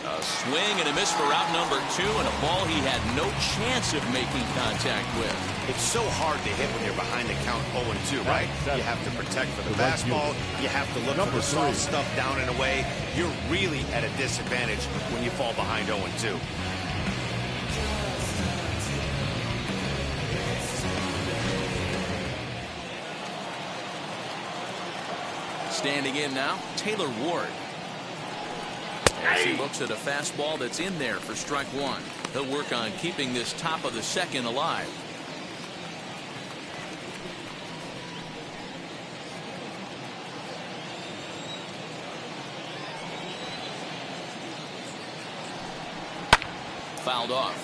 [SPEAKER 1] A swing and a miss for out number 2, and a ball he had no chance of making contact with.
[SPEAKER 2] It's so hard to hit when you're behind the count 0-2, right? You have to protect for the fastball. You have to look for the soft stuff down and away. You're really at a disadvantage when you fall behind 0-2.
[SPEAKER 1] Standing in now, Taylor Ward. As he looks at a fastball that's in there for strike 1. He'll work on keeping this top of the second alive. fouled off.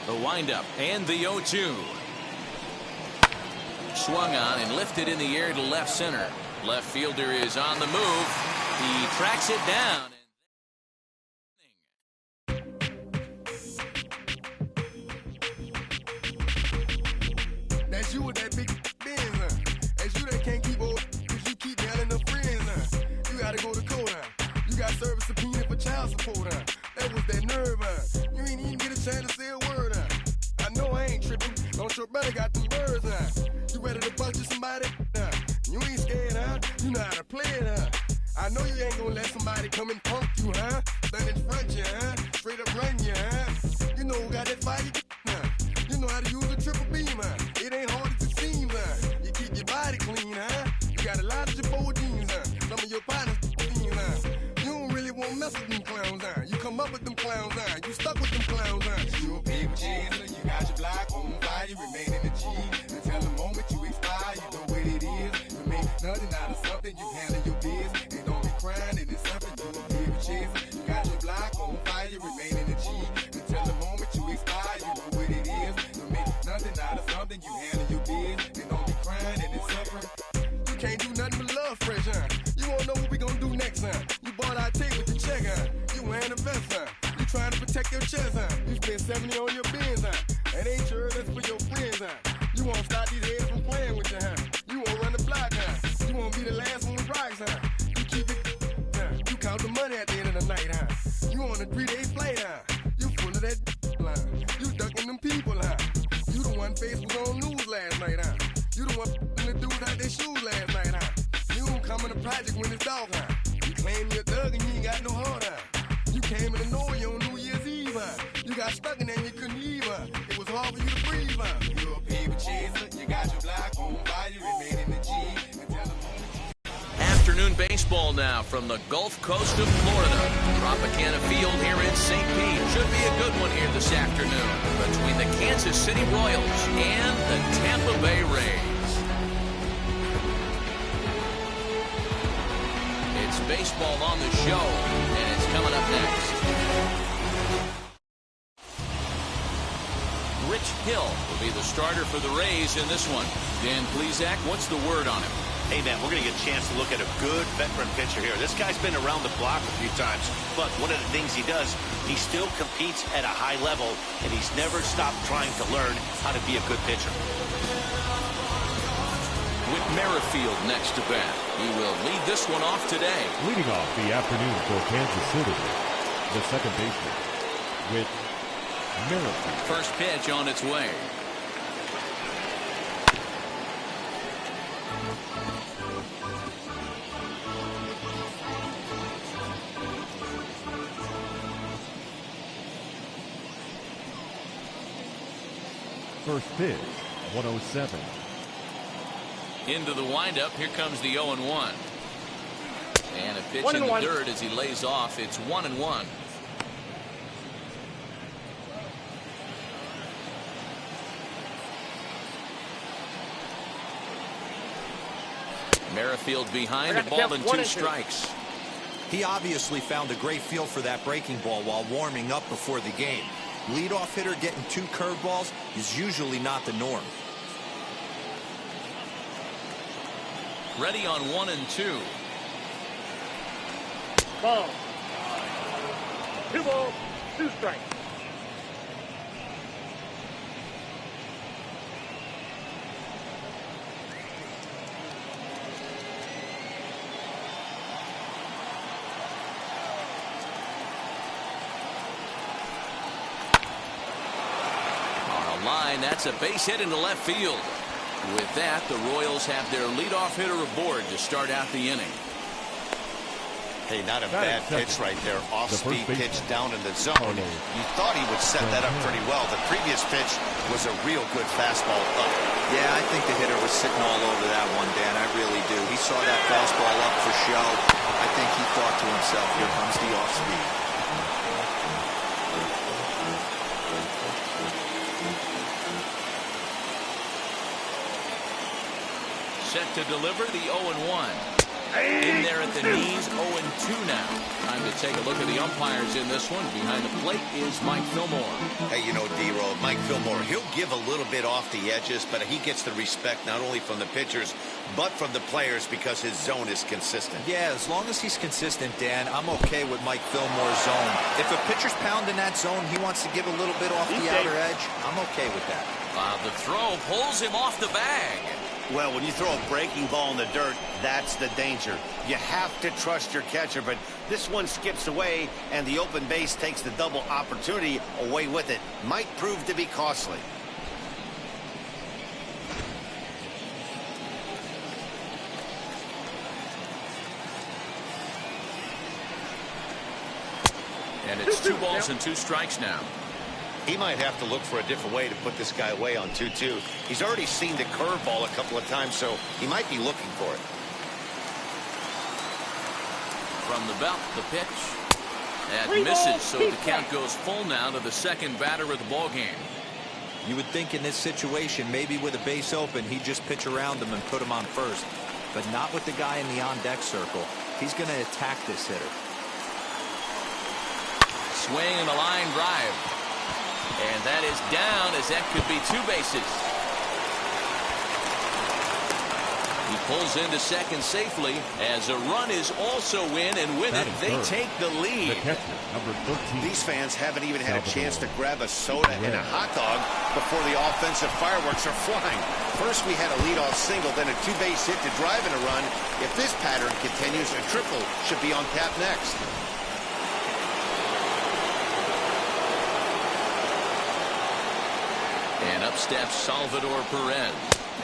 [SPEAKER 1] The windup and the 0-2. Swung on and lifted in the air to left center. Left fielder is on the move. He tracks it down.
[SPEAKER 7] That's you with that big Benz, huh? That's you that can't keep old because you keep yelling the friends, huh? You gotta go to court, huh? You got service subpoena for child support, huh? That was that nerve, huh? You ain't even get a chance to say a word, huh? I know I ain't tripping. Don't your brother got them birds, huh? You ready to bust somebody, huh? You ain't scared, huh? You know how to play it, huh? I know you ain't gonna let somebody come and punk you, huh? Stand in front you, huh? Straight up run you, huh? You know who got that fire, huh? You know how to use a triple beam, huh? It ain't hard as it seems, huh? You keep your body clean, huh? You got a lot of your bold jeans, huh? Some of your partners, huh? You don't really want to mess with them clowns, huh? You come up with them clowns, huh? You stuck with them clowns, huh? You a paper chaser, you got your block on fire, you remain in the G. Until the moment you expire, you know what it is. You make nothing out of something, you handle your biz. And don't be crying, it is something you a paper chaser. You got your block on fire, you remain in the G. Until the moment you expire, you know what it is. You make nothing out of something, you handle your biz. And don't be crying, it is suffering. You can't do nothing but love fresh, huh? You won't know what we gonna do next, huh? You bought our tape with the check, huh? You wearing a vest, huh? You trying to protect your chest, huh? You spent 70 on your bins, huh? That ain't yours, that's for your friends, huh? You won't stop these heads from playing with you, huh? You won't run the block, huh? You won't be the last one with rocks, huh? You keep it, huh? You count the money at the end of the night, huh? You on a 3-day flight, huh? You full of that line. You ducking them people, huh? You the one face was on news last night, huh? You the one the dudes out their shoes last night, huh? You don't come in the project when it's dark, huh? You claim you're a thug and you ain't got no heart, huh? You came in the Norway on New Year's Eve, huh? You got stuck in there and you couldn't leave, huh? It was hard for you to breathe, huh? You're a paper chaser, you got your block on fire, you remain in the G.
[SPEAKER 1] Afternoon baseball now from the Gulf Coast of Florida. Tropicana Field here in St. Pete. Should be a good one here this afternoon between the Kansas City Royals and the Tampa Bay Rays. It's baseball on the show, and it's coming up next. Rich Hill will be the starter for the Rays in this one. Dan Plesac, what's the word on him?
[SPEAKER 2] Hey, man, we're going to get a chance to look at a good veteran pitcher here. This guy's been around the block a few times, but one of the things he does, he still competes at a high level, and he's never stopped trying to learn how to be a good pitcher.
[SPEAKER 1] With Merrifield next to bat, he will lead this one off today.
[SPEAKER 4] Leading off the afternoon for Kansas City, the second baseman, with Merrifield.
[SPEAKER 1] First pitch on its way.
[SPEAKER 4] First pitch, 107.
[SPEAKER 1] Into the windup, here comes the 0-1. And a pitch in the dirt as he lays off. It's 1-1. Merrifield behind, a ball and 2 strikes.
[SPEAKER 3] He obviously found a great feel for that breaking ball while warming up before the game. Leadoff hitter getting 2 curveballs is usually not the norm.
[SPEAKER 1] Ready on 1 and 2.
[SPEAKER 5] Ball. 2 balls, 2 strikes.
[SPEAKER 1] Line, that's a base hit into left field. With that, the Royals have their leadoff hitter aboard to start out the inning.
[SPEAKER 2] Hey, not a bad pitch right there. Off-speed pitch down in the zone. You thought he would set that up pretty well. The previous pitch was a real good fastball up.
[SPEAKER 3] Yeah, I think the hitter was sitting all over that one, Dan. I really do. He saw that fastball up for show. I think he thought to himself, here comes the off-speed.
[SPEAKER 1] set to deliver the 0-1. In there at the knees, 0-2 now. Time to take a look at the umpires in this one. Behind the plate is Mike Fillmore.
[SPEAKER 2] Hey, you know, D-Roll, Mike Fillmore, he'll give a little bit off the edges, but he gets the respect not only from the pitchers, but from the players because his zone is consistent.
[SPEAKER 3] Yeah, as long as he's consistent, Dan, I'm okay with Mike Fillmore's zone. If a pitcher's pounding that zone, he wants to give a little bit off the outer edge, I'm okay with that.
[SPEAKER 1] The throw pulls him off the bag.
[SPEAKER 2] Well, when you throw a breaking ball in the dirt, that's the danger. You have to trust your catcher, but this one skips away, and the open base takes the double opportunity away with it. Might prove to be costly.
[SPEAKER 1] And it's 2 balls and 2 strikes now.
[SPEAKER 2] He might have to look for a different way to put this guy away on 2-2. He's already seen the curveball a couple of times, so he might be looking for it.
[SPEAKER 1] From the belt, the pitch. That misses, so the count goes full now to the second batter of the ballgame.
[SPEAKER 3] You would think in this situation, maybe with a base open, he'd just pitch around him and put him on first. But not with the guy in the on-deck circle. He's going to attack this hitter.
[SPEAKER 1] Swing and a line drive. And that is down, as that could be 2 bases. He pulls into second safely as a run is also in, and with it, they take the lead.
[SPEAKER 4] The catcher, number 13.
[SPEAKER 2] These fans haven't even had a chance to grab a soda and a hot dog before the offensive fireworks are flying. First, we had a leadoff single, then a 2-base hit to drive in a run. If this pattern continues, a triple should be on tap next.
[SPEAKER 1] And up steps Salvador Perez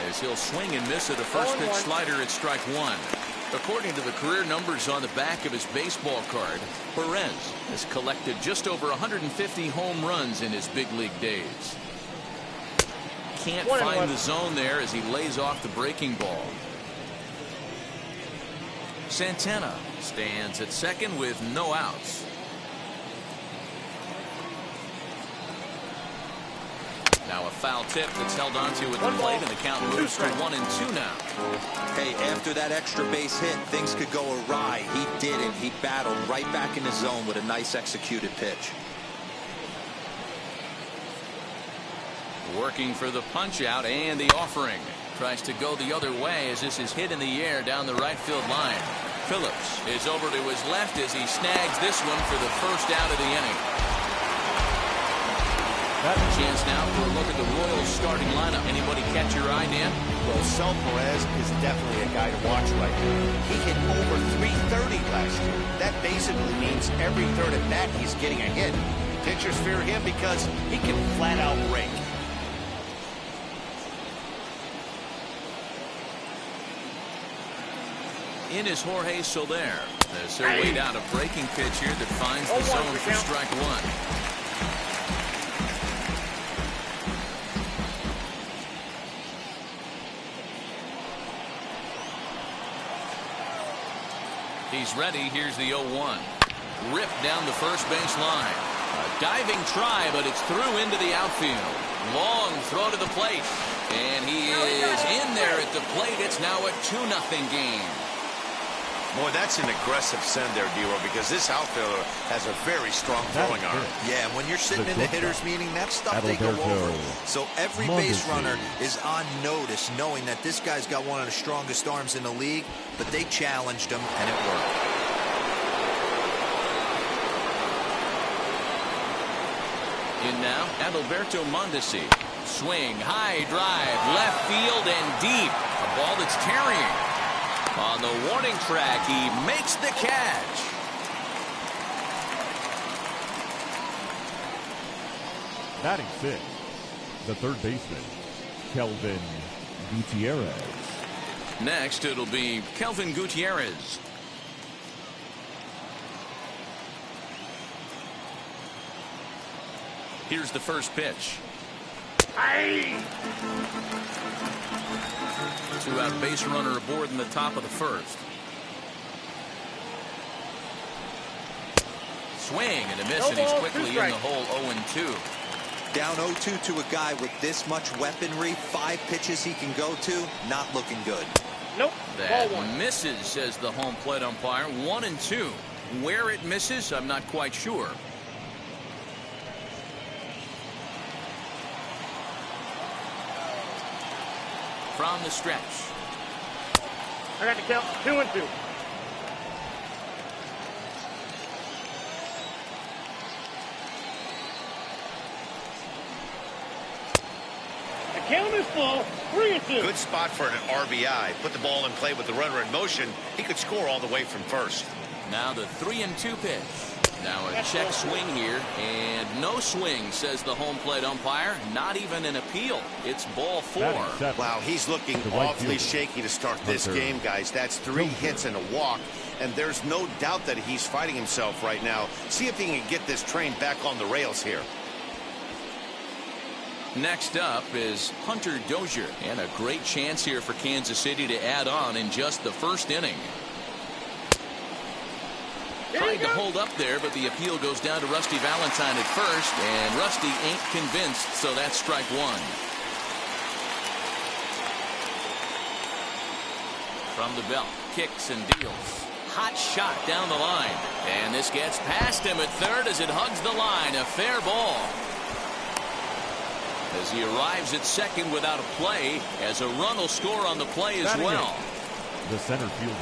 [SPEAKER 1] as he'll swing and miss at a first pitch slider at strike 1. According to the career numbers on the back of his baseball card, Perez has collected just over 150 home runs in his big league days. Can't find the zone there as he lays off the breaking ball. Santana stands at second with no outs. Now a foul tip that's held onto at the plate, and the count moves to 1-2 now.
[SPEAKER 3] Hey, after that extra base hit, things could go awry. He didn't. He battled right back in his zone with a nice executed pitch.
[SPEAKER 1] Working for the punch out and the offering. Tries to go the other way as this is hit in the air down the right field line. Phillips is over to his left as he snags this one for the first out of the inning. Chance now for a look at the Royals starting lineup. Anybody catch your eye, Dan?
[SPEAKER 2] Well, Sal Perez is definitely a guy to watch right now. He hit over .330 last year. That basically means every third at bat he's getting a hit. Pitchers fear him because he can flat out rake.
[SPEAKER 1] In is Jorge Soler. As they're laid out a breaking pitch here that finds the zone for strike 1. He's ready. Here's the 0-1. Ripped down the first base line. A diving try, but it's through into the outfield. Long throw to the plate. And he is in there at the plate. It's now a 2-0 game.
[SPEAKER 2] Boy, that's an aggressive send there, D-Roll, because this outfielder has a very strong throwing arm.
[SPEAKER 3] Yeah, and when you're sitting in the hitter's meeting, that stuff they go over. So every base runner is on notice, knowing that this guy's got one of the strongest arms in the league, but they challenged him, and it worked.
[SPEAKER 1] In now, Adalberto Mondesi. Swing, high drive, left field and deep. A ball that's tarrying. On the warning track, he makes the catch.
[SPEAKER 4] Batting 6, the third baseman, Kelvin Gutierrez.
[SPEAKER 1] Next, it'll be Kelvin Gutierrez. Here's the first pitch. Two-out base runner aboard in the top of the first. Swing and a miss, and he's quickly in the hole 0-2.
[SPEAKER 3] Down 0-2 to a guy with this much weaponry, 5 pitches he can go to, not looking good.
[SPEAKER 5] Nope.
[SPEAKER 1] That
[SPEAKER 5] Ball 1.
[SPEAKER 1] misses, says the home plate umpire. 1-2. Where it misses, I'm not quite sure. From the stretch.
[SPEAKER 5] I got to count 2-2. The count is full. 3-2.
[SPEAKER 2] Good spot for an RBI. Put the ball in play with the runner in motion. He could score all the way from first.
[SPEAKER 1] Now the 3-2 pitch. Now a check swing here, and no swing, says the home plate umpire. Not even an appeal. It's ball 4.
[SPEAKER 2] Wow, he's looking awfully shaky to start this game, guys. That's 3 hits and a walk, and there's no doubt that he's fighting himself right now. See if he can get this train back on the rails here.
[SPEAKER 1] Next up is Hunter Dozier, and a great chance here for Kansas City to add on in just the first inning. Tried to hold up there, but the appeal goes down to Rusty Valentine at first, and Rusty ain't convinced, so that's strike 1. From the belt, kicks and deals. Hot shot down the line, and this gets past him at third as it hugs the line. A fair ball. As he arrives at second without a play, as a run will score on the play as well.
[SPEAKER 4] The center fielder.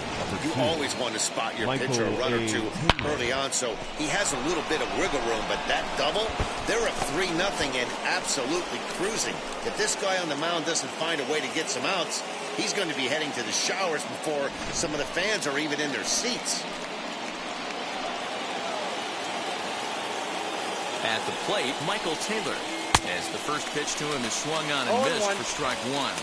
[SPEAKER 2] You always want to spot your pitcher a run or two early on, so he has a little bit of wiggle room, but that double, they're up 3-0 and absolutely cruising. If this guy on the mound doesn't find a way to get some outs, he's going to be heading to the showers before some of the fans are even in their seats.
[SPEAKER 1] At the plate, Michael Taylor, as the first pitch to him is swung on and missed for strike 1.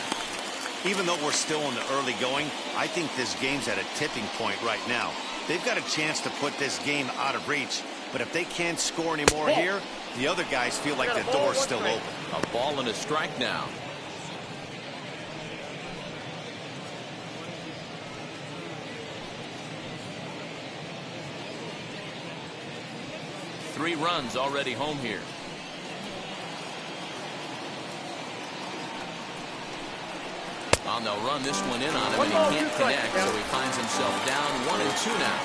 [SPEAKER 2] Even though we're still in the early going, I think this game's at a tipping point right now. They've got a chance to put this game out of reach, but if they can't score any more here, the other guys feel like the door's still open.
[SPEAKER 1] A ball and a strike now. Three runs already home here. And they'll run this one in on him, and he can't connect, so he finds himself down 1-2 now.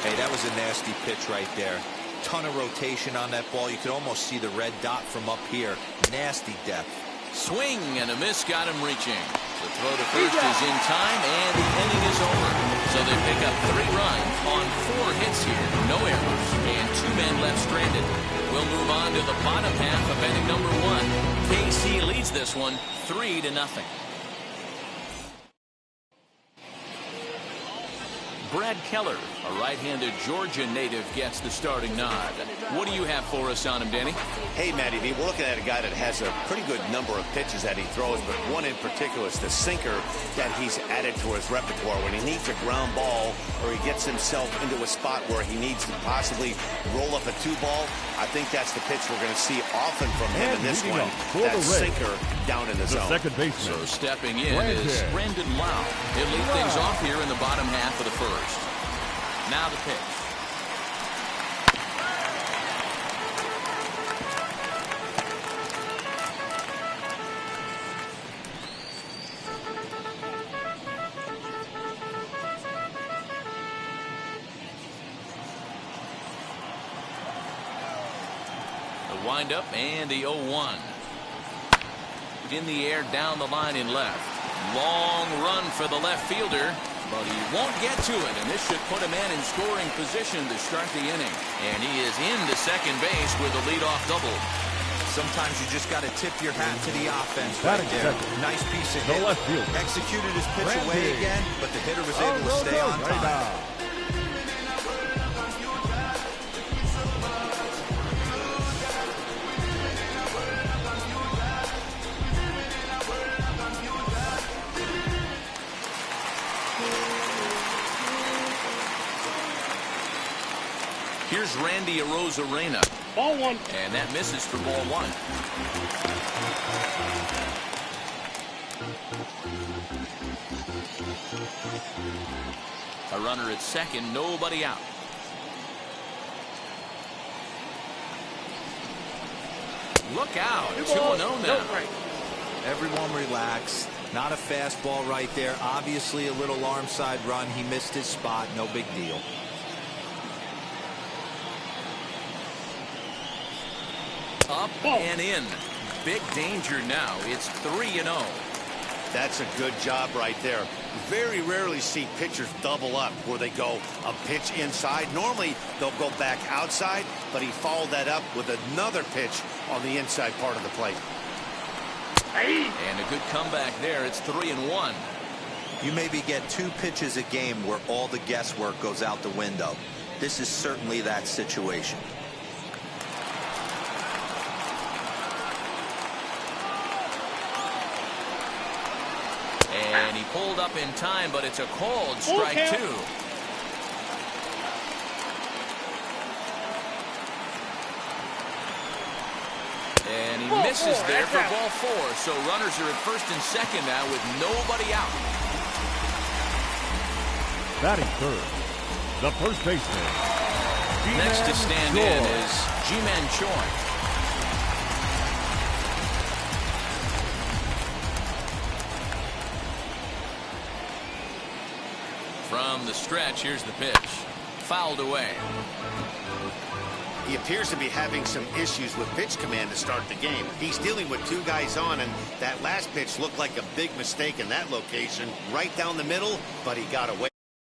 [SPEAKER 3] Hey, that was a nasty pitch right there. Ton of rotation on that ball. You could almost see the red dot from up here. Nasty depth.
[SPEAKER 1] Swing and a miss got him reaching. The throw to first is in time, and the inning is over. So they pick up 3 runs on 4 hits here. No errors, and 2 men left stranded. We'll move on to the bottom half of inning number 1. KC leads this one 3-0. Brad Keller, a right-handed Georgia native, gets the starting nod. What do you have for us on him, Danny?
[SPEAKER 2] Hey, Matty V, we're looking at a guy that has a pretty good number of pitches that he throws, but one in particular is the sinker that he's added to his repertoire. When he needs a ground ball or he gets himself into a spot where he needs to possibly roll up a 2-ball, I think that's the pitch we're going to see often from him in this one. That sinker down in the zone.
[SPEAKER 4] Second baseman.
[SPEAKER 1] So stepping in is Brandon Lau. He'll lead things off here in the bottom half of the first. Now the pitch. The windup and the 0-1. In the air, down the line in left. Long run for the left fielder, but he won't get to it, and this should put a man in scoring position to start the inning. And he is into second base with a leadoff double.
[SPEAKER 3] Sometimes you just got to tip your hat to the offense right there. Nice piece of hit.
[SPEAKER 4] Left field.
[SPEAKER 3] Executed his pitch away again, but the hitter was able to stay on time.
[SPEAKER 1] Here's Randy Arozarena.
[SPEAKER 5] Ball 1.
[SPEAKER 1] And that misses for ball 1. A runner at second, nobody out. Look out, 2-0 now.
[SPEAKER 3] Everyone relax. Not a fastball right there. Obviously a little arm side run. He missed his spot. No big deal.
[SPEAKER 1] Up and in. Big danger now. It's 3-0.
[SPEAKER 2] That's a good job right there. Very rarely see pitchers double up where they go a pitch inside. Normally they'll go back outside, but he followed that up with another pitch on the inside part of the plate.
[SPEAKER 1] And a good comeback there. It's 3-1.
[SPEAKER 3] You maybe get 2 pitches a game where all the guesswork goes out the window. This is certainly that situation.
[SPEAKER 1] And he pulled up in time, but it's a called strike 2. And he misses there for ball 4. So runners are at first and second now with nobody out.
[SPEAKER 4] Batting third, the first baseman.
[SPEAKER 1] Next to stand in is Ji-Man Choi. From the stretch, here's the pitch. Fouled away.
[SPEAKER 2] He appears to be having some issues with pitch command to start the game. He's dealing with 2 guys on, and that last pitch looked like a big mistake in that location, right down the middle, but he got away.